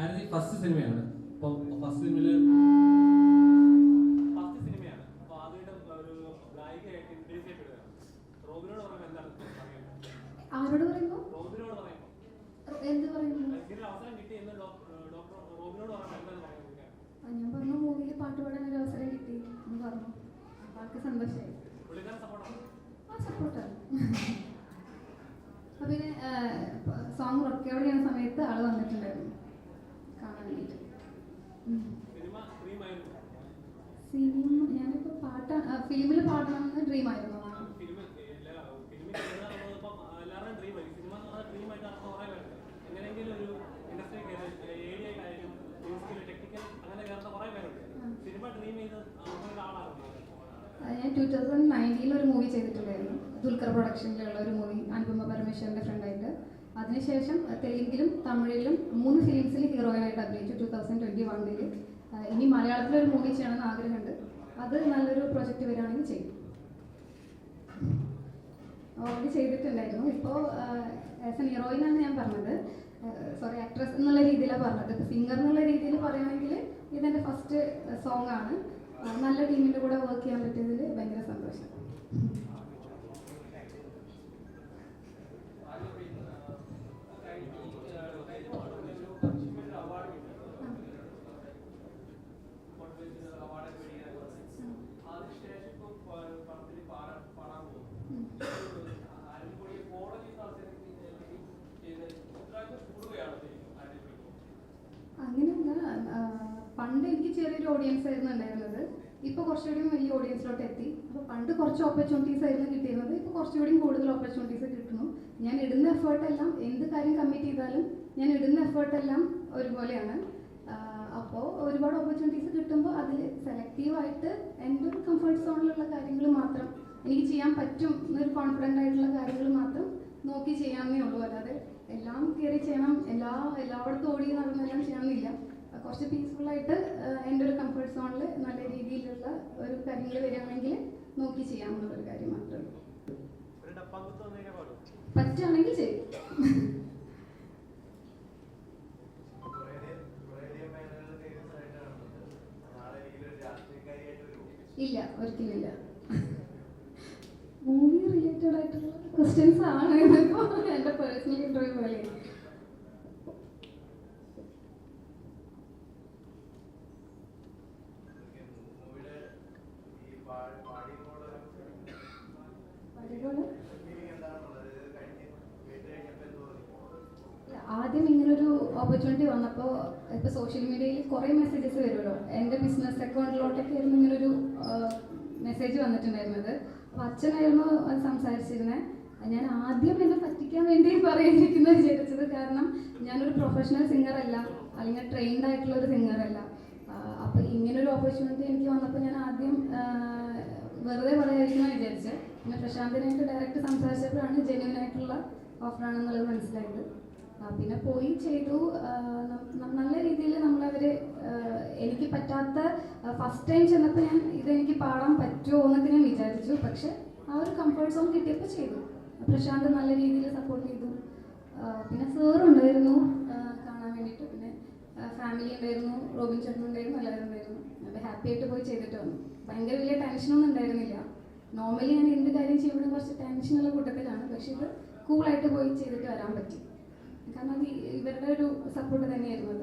ആയിരുന്നു ഫസ്റ്റ് സിനിമയാണ്. അപ്പോൾ ഫസ്റ്റ് സിനിമയാണ്. അപ്പോൾ ആദ്യമായിട്ട് ഒരു ഗായികയായിട്ട് ഇൻട്രൊഡ്യൂസ് ചെയ്യപ്പെടുകയാണ്. റോബിനോട് പറയുമ്പോൾ എന്താണ് പറയുന്നത്? ആരോട് പറയുമ്പോൾ? റോബിനോട് പറയുമ്പോൾ എന്ത് പറയുന്നു? ഇങ്ങനെ അവസരം കിട്ടിയെന്ന് ഡോക്ടർ റോബിനോട് പറയുമ്പോൾ എന്താണ് പറയുന്നത്? ഞാൻ പറഞ്ഞു മൂവിയിൽ പാട്ട് പാടാൻ ഒരു അവസരം കിട്ടി എന്ന് പറഞ്ഞു. ആൾക്ക് സന്തോഷമായി. പുള്ളിക്കാരൻ സപ്പോർട്ടാണ്. ആ സപ്പോർട്ടാണ്. അപ്പം പിന്നെ സോങ് റെക്കോർഡ് ചെയ്യുന്ന സമയത്ത് ആൾ വന്നിട്ടുണ്ടായിരുന്നു കാണാൻ വേണ്ടിയിട്ട്. സിനിമ ഞാനിപ്പോൾ ഫിലിമിൽ പാടണമെന്ന് ഡ്രീം ആയിരുന്നു. ഞാൻ 2019 ഒരു മൂവി ചെയ്തിട്ടുണ്ടായിരുന്നു, ദുൽഖർ പ്രൊഡക്ഷനിലുള്ള ഒരു മൂവി, അനുപമ പരമേശ്വരൻ്റെ ഫ്രണ്ടായിട്ട്. അതിനുശേഷം തെലുങ്കിലും തമിഴിലും 3 ഫിലിംസിൽ ഹീറോയിനായിട്ട് അഭിനയിച്ചു 2021. ഇനി മലയാളത്തിലൊരു മൂവി ചെയ്യണമെന്ന് ആഗ്രഹമുണ്ട്. അത് നല്ലൊരു പ്രൊജക്റ്റ് വരികയാണെങ്കിൽ ചെയ്യും. ഓൾറെഡി ചെയ്തിട്ടുണ്ടായിരുന്നു. ഇപ്പോൾ ആസ് എൻ ഹീറോയിനാണ് ഞാൻ പറഞ്ഞത്, സോറി ആക്ട്രസ് എന്നുള്ള രീതിയിലാണ് പറഞ്ഞത്. ഇപ്പോൾ സിംഗർ എന്നുള്ള രീതിയിൽ പറയുകയാണെങ്കിൽ ഇതെൻ്റെ ഫസ്റ്റ് സോങ് ആണ്. നല്ല ടീമിൻ്റെ കൂടെ വർക്ക് ചെയ്യാൻ പറ്റിയതിൽ ഭയങ്കര സന്തോഷം. അങ്ങനെയല്ല, പണ്ട് എനിക്ക് ചെറിയൊരു ഓഡിയൻസ് ആയിരുന്നു ഉണ്ടായിരുന്നത്. ഇപ്പോൾ കുറച്ചുകൂടി വലിയ ഓഡിയൻസിലോട്ട് എത്തി. അപ്പോൾ പണ്ട് കുറച്ച് ഓപ്പർച്യൂണിറ്റീസ് ആയിരുന്നു കിട്ടിയിരുന്നത്, ഇപ്പോൾ കുറച്ചുകൂടി കൂടുതൽ ഓപ്പർച്യൂണിറ്റീസ് കിട്ടുന്നു. ഞാൻ ഇടുന്ന എഫേർട്ടെല്ലാം, എന്ത് കാര്യം കമ്മിറ്റ് ചെയ്താലും ഞാൻ ഇടുന്ന എഫേർട്ടെല്ലാം ഒരുപോലെയാണ്. അപ്പോൾ ഒരുപാട് ഓപ്പർച്യൂണിറ്റീസ് കിട്ടുമ്പോൾ അതിൽ സെലക്റ്റീവായിട്ട് എൻ്റെ ഒരു കംഫർട്ട് സോണിലുള്ള കാര്യങ്ങൾ മാത്രം എനിക്ക് ചെയ്യാൻ പറ്റും എന്നൊരു കോൺഫിഡൻ്റ് ആയിട്ടുള്ള കാര്യങ്ങൾ മാത്രം നോക്കി ചെയ്യാമെന്നേ ഉള്ളൂ. അല്ലാതെ എല്ലാം കയറി ചെയ്യണം, എല്ലായിടത്തും ഓടി നടന്നെല്ലാം ചെയ്യണമെന്നില്ല. കുറച്ച് പീസ്ഫുള്ളായിട്ട് എൻ്റെ ഒരു കംഫർട്ട് സോണിൽ നല്ല രീതിയിലുള്ള ഒരു കാര്യങ്ങൾ വരികയാണെങ്കിൽ നോക്കി ചെയ്യാമെന്നുള്ളൊരു കാര്യം മാത്രമേ ഉള്ളൂ. പറ്റുകയാണെങ്കിൽ ചെയ്യും. ഇല്ല, ഒരിക്കലില്ല. മൂവി റിലേറ്റഡ് ആയിട്ടുള്ള ക്വസ്റ്റ്യൻസ് ആണ് ഇതിപ്പോൾ എൻ്റെ പേഴ്സണൽ ഇൻ്റർവ്യൂ പോലെ. ആദ്യം ഇങ്ങനൊരു ഓപ്പർച്യൂണിറ്റി വന്നപ്പോൾ ഇപ്പോൾ സോഷ്യൽ മീഡിയയിൽ കുറേ മെസ്സേജസ് വരുമല്ലോ. എൻ്റെ ബിസിനസ് അക്കൗണ്ടിലോട്ടൊക്കെ ആയിരുന്നു ഇങ്ങനൊരു മെസ്സേജ് വന്നിട്ടുണ്ടായിരുന്നത്. അപ്പോൾ അച്ഛനായിരുന്നു അത് സംസാരിച്ചിരുന്നത്. ഞാൻ ആദ്യം എന്നെ പറ്റിക്കാൻ വേണ്ടി പറയാനിരിക്കുന്ന വിചാരിച്ചത്, കാരണം ഞാനൊരു പ്രൊഫഷണൽ സിംഗറല്ല, അല്ലെങ്കിൽ ട്രെയിൻഡ് ആയിട്ടുള്ള ഒരു സിംഗറല്ല. അപ്പോൾ ഇങ്ങനൊരു ഓപ്പർച്യൂണിറ്റി എനിക്ക് വന്നപ്പോൾ ഞാൻ ആദ്യം വെറുതെ പറയാതിരിക്കുമെന്ന് വിചാരിച്ച്. പിന്നെ പ്രശാന്തിനായിട്ട് ഡയറക്റ്റ് സംസാരിച്ചപ്പോഴാണ് ജെന്യുവൻ ആയിട്ടുള്ള ഓഫറാണെന്നുള്ളത് മനസ്സിലായത്. പിന്നെ പോയി ചെയ്തു. നല്ല രീതിയിൽ നമ്മളവർ, എനിക്ക് പറ്റാത്ത ഫസ്റ്റ് ടൈം ചെന്നപ്പോൾ ഞാൻ ഇതെനിക്ക് പാടാൻ പറ്റുമോ എന്നൊക്കെ ഞാൻ വിചാരിച്ചു. പക്ഷെ ആ ഒരു കംഫർട്ട് സോൺ കിട്ടിയപ്പോൾ ചെയ്തു. പ്രശാന്ത് നല്ല രീതിയിൽ സപ്പോർട്ട് ചെയ്തു. പിന്നെ സാറുണ്ടായിരുന്നു കാണാൻ വേണ്ടിയിട്ട്, പിന്നെ ഫാമിലി ഉണ്ടായിരുന്നു, റോബിൻ ചേട്ടനുണ്ടായിരുന്നു, എല്ലാവരും ഉണ്ടായിരുന്നു. അപ്പോൾ ഹാപ്പി ആയിട്ട് പോയി ചെയ്തിട്ട് വന്നു. ഭയങ്കര വലിയ ടെൻഷനൊന്നും ഉണ്ടായിരുന്നില്ല. നോർമലി ഞാൻ എന്ത് കാര്യം ചെയ്യുമ്പോഴും കുറച്ച് ടെൻഷനുള്ള കൂട്ടത്തിലാണ്. പക്ഷെ ഇത് കൂളായിട്ട് പോയി ചെയ്തിട്ട് വരാൻ പറ്റി. കാരണം അത് ഇവരുടെ ഒരു സപ്പോർട്ട് തന്നെയായിരുന്നു.